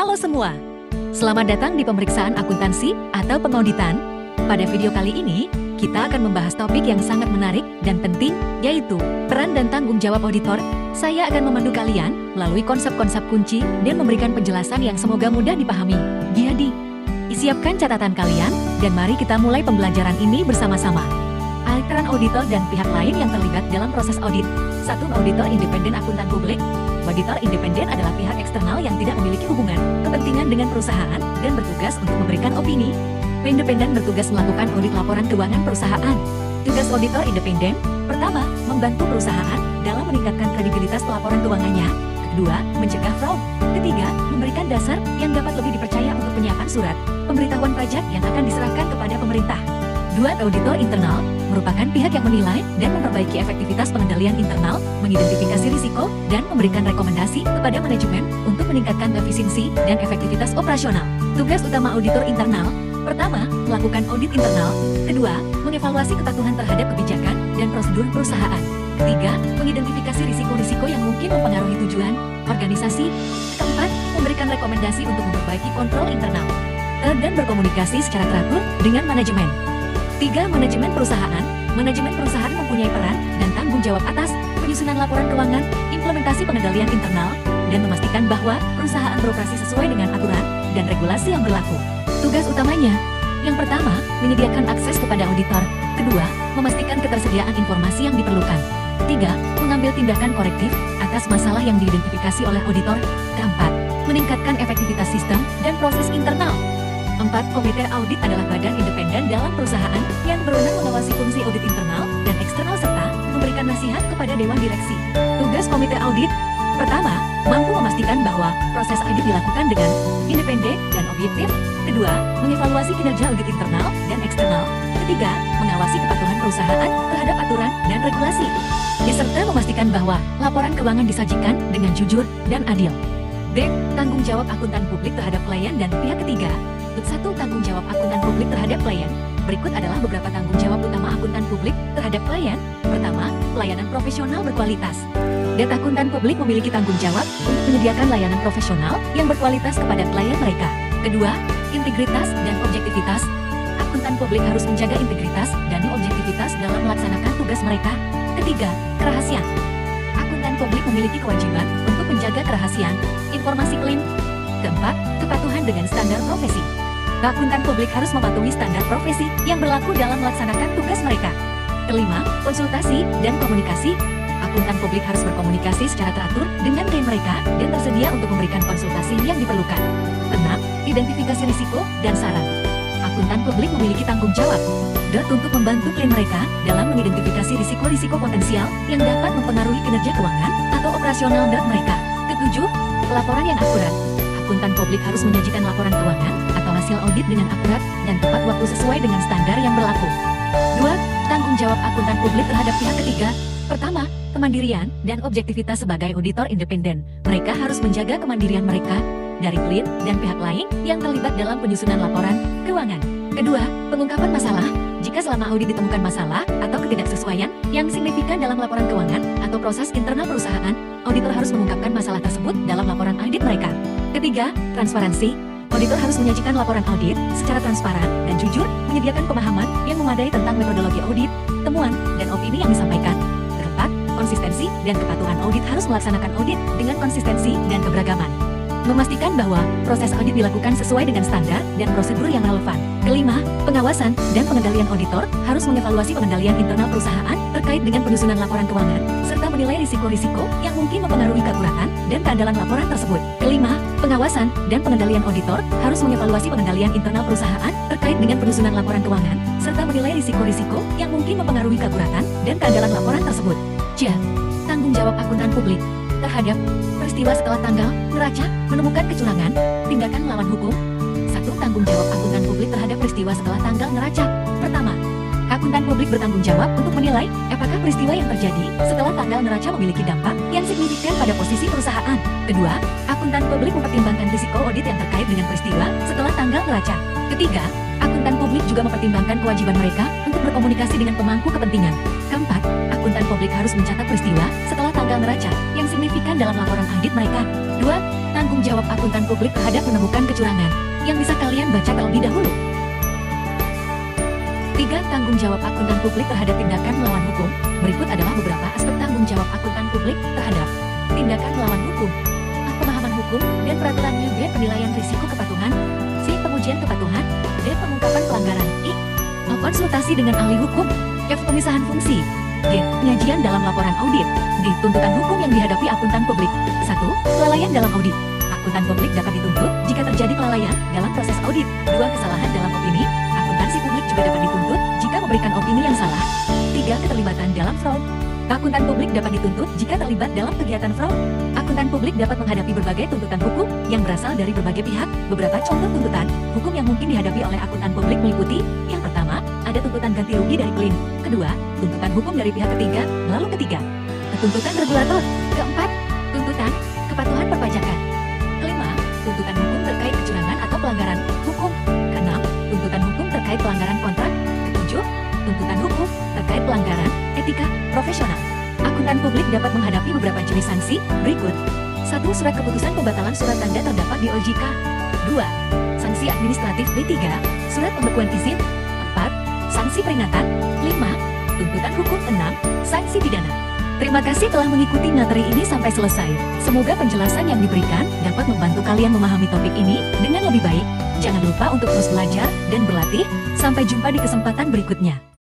Halo semua, selamat datang di pemeriksaan akuntansi atau pengauditan. Pada video kali ini, kita akan membahas topik yang sangat menarik dan penting, yaitu peran dan tanggung jawab auditor. Saya akan memandu kalian melalui konsep-konsep kunci dan memberikan penjelasan yang semoga mudah dipahami. Jadi, siapkan catatan kalian, dan mari kita mulai pembelajaran ini bersama-sama. Peran auditor dan pihak lain yang terlibat dalam proses audit. 1. Auditor independen akuntan publik. Auditor independen adalah pihak eksternal yang tidak memiliki hubungan, kepentingan dengan perusahaan, dan bertugas untuk memberikan opini. Independen bertugas melakukan audit laporan keuangan perusahaan. Tugas auditor independen, pertama, membantu perusahaan dalam meningkatkan kredibilitas pelaporan keuangannya. Kedua, mencegah fraud. Ketiga, memberikan dasar yang dapat lebih dipercaya untuk penyiapan surat pemberitahuan pajak yang akan diserahkan kepada pemerintah. 2. Auditor internal merupakan pihak yang menilai dan memperbaiki efektivitas pengendalian internal, mengidentifikasi risiko, dan memberikan rekomendasi kepada manajemen untuk meningkatkan efisiensi dan efektivitas operasional. Tugas utama auditor internal, pertama, melakukan audit internal. Kedua, mengevaluasi kepatuhan terhadap kebijakan dan prosedur perusahaan. Ketiga, mengidentifikasi risiko-risiko yang mungkin mempengaruhi tujuan organisasi. Keempat, memberikan rekomendasi untuk memperbaiki kontrol internal. Dan berkomunikasi secara teratur dengan manajemen. 3. Manajemen perusahaan. Manajemen perusahaan mempunyai peran dan tanggung jawab atas penyusunan laporan keuangan, implementasi pengendalian internal, dan memastikan bahwa perusahaan beroperasi sesuai dengan aturan dan regulasi yang berlaku. Tugas utamanya, yang pertama, menyediakan akses kepada auditor. Kedua, memastikan ketersediaan informasi yang diperlukan. 3. Mengambil tindakan korektif atas masalah yang diidentifikasi oleh auditor. Keempat, meningkatkan efektivitas sistem dan proses internal. 4. Komite audit adalah badan independen dalam perusahaan yang berwenang mengawasi fungsi audit internal dan eksternal serta memberikan nasihat kepada dewan direksi. Tugas komite audit, pertama, mampu memastikan bahwa proses audit dilakukan dengan independen dan objektif. Kedua, mengevaluasi kinerja audit internal dan eksternal. Ketiga, mengawasi kepatuhan perusahaan terhadap aturan dan regulasi. Serta memastikan bahwa laporan keuangan disajikan dengan jujur dan adil. D. Tanggung jawab akuntan publik terhadap klien dan pihak ketiga. 1. Tanggung jawab akuntan publik terhadap klien. Berikut adalah beberapa tanggung jawab utama akuntan publik terhadap klien. Pertama, pelayanan profesional berkualitas. Akuntan publik memiliki tanggung jawab untuk menyediakan layanan profesional yang berkualitas kepada klien mereka. Kedua, integritas dan objektivitas. Akuntan publik harus menjaga integritas dan objektivitas dalam melaksanakan tugas mereka. Ketiga, kerahasiaan. Akuntan publik memiliki kewajiban untuk menjaga kerahasiaan informasi klaim. Keempat, kepatuhan dengan standar profesi. Akuntan publik harus mematuhi standar profesi yang berlaku dalam melaksanakan tugas mereka. Kelima, konsultasi dan komunikasi. Akuntan publik harus berkomunikasi secara teratur dengan klien mereka dan tersedia untuk memberikan konsultasi yang diperlukan. 6. Identifikasi risiko dan saran. Akuntan publik memiliki tanggung jawab untuk membantu klien mereka dalam mengidentifikasi risiko-risiko potensial yang dapat mempengaruhi kinerja keuangan atau operasional mereka. Ketujuh, pelaporan yang akurat. Akuntan publik harus menyajikan laporan keuangan atau hasil audit dengan akurat dan tepat waktu sesuai dengan standar yang berlaku. 2. Tanggung jawab akuntan publik terhadap pihak ketiga. Pertama, kemandirian dan objektivitas sebagai auditor independen. Mereka harus menjaga kemandirian mereka dari klien dan pihak lain yang terlibat dalam penyusunan laporan keuangan. Kedua, pengungkapan masalah. Jika selama audit ditemukan masalah atau ketidaksesuaian yang signifikan dalam laporan keuangan atau proses internal perusahaan, auditor harus mengungkapkan masalah tersebut dalam laporan audit mereka. Ketiga, transparansi. Auditor harus menyajikan laporan audit secara transparan dan jujur, menyediakan pemahaman yang memadai tentang metodologi audit, temuan, dan opini yang disampaikan. Keempat, konsistensi dan kepatuhan audit harus melaksanakan audit dengan konsistensi dan keberagaman. Memastikan bahwa proses audit dilakukan sesuai dengan standar dan prosedur yang relevan. Kelima, pengawasan dan pengendalian auditor harus mengevaluasi pengendalian internal perusahaan terkait dengan penyusunan laporan keuangan, serta menilai risiko-risiko yang mungkin mempengaruhi keakuratan dan keandalan laporan tersebut. Kelima, pengawasan dan pengendalian auditor harus mengevaluasi pengendalian internal perusahaan terkait dengan penyusunan laporan keuangan, serta menilai risiko-risiko yang mungkin mempengaruhi keakuratan dan keandalan laporan tersebut. C. Tanggung jawab akuntan publik terhadap peristiwa setelah tanggal neraca menemukan kecurangan, tindakan melawan hukum. 1. Tanggung jawab akuntan publik terhadap peristiwa setelah tanggal neraca. Pertama, akuntan publik bertanggung jawab untuk menilai apakah peristiwa yang terjadi setelah tanggal neraca memiliki dampak yang signifikan pada posisi perusahaan. Kedua, akuntan publik mempertimbangkan risiko audit yang terkait dengan peristiwa setelah tanggal neraca. Ketiga, akuntan publik juga mempertimbangkan kewajiban mereka untuk berkomunikasi dengan pemangku kepentingan. Keempat, akuntan publik harus mencatat peristiwa setelah tanggal neraca yang signifikan dalam laporan audit mereka. 2. tanggung jawab akuntan publik terhadap menemukan kecurangan, yang bisa kalian baca terlebih dahulu. 3. Tanggung jawab akuntan publik terhadap tindakan melawan hukum. Berikut adalah beberapa aspek tanggung jawab akuntan publik terhadap tindakan melawan hukum. A. Pemahaman hukum dan peraturannya. B. Penilaian risiko kepatuhan. C. Pengujian kepatuhan. D. Pengungkapan pelanggaran. I. Konsultasi dengan ahli hukum. F. Pemisahan fungsi. G. Penyajian dalam laporan audit. D. Tuntutan hukum yang dihadapi akuntan publik. 1. Kelalaian dalam audit. Akuntan publik dapat dituntut jika terjadi kelalaian dalam proses audit. 2. Kesalahan dalam opini. Akuntansi publik juga dapat dituntut jika memberikan opini yang salah. 3. Keterlibatan dalam fraud. Akuntan publik dapat dituntut jika terlibat dalam kegiatan fraud. Akuntan publik dapat menghadapi berbagai tuntutan hukum yang berasal dari berbagai pihak. Beberapa contoh tuntutan hukum yang mungkin dihadapi oleh akuntan publik meliputi: yang pertama, ada tuntutan ganti rugi dari klien. Kedua, tuntutan hukum dari pihak ketiga. Lalu ketiga, tuntutan regulator. Keempat, tuntutan kepatuhan perpajakan. Kelima, tuntutan hukum terkait kecurangan atau pelanggaran hukum. Keenam, tuntutan hukum terkait pelanggaran kontrak. Ketujuh, tuntutan hukum terkait pelanggaran etika profesional. Akuntan publik dapat menghadapi beberapa jenis sanksi berikut. 1. Surat keputusan pembatalan surat tanda terdapat di OJK. 2. Sanksi administratif. B3. Surat pembekuan izin. 4. Sanksi peringatan. 5. Tuntutan hukum. 6. Sanksi pidana. Terima kasih telah mengikuti materi ini sampai selesai. Semoga penjelasan yang diberikan dapat membantu kalian memahami topik ini dengan lebih baik. Jangan lupa untuk terus belajar dan berlatih. Sampai jumpa di kesempatan berikutnya.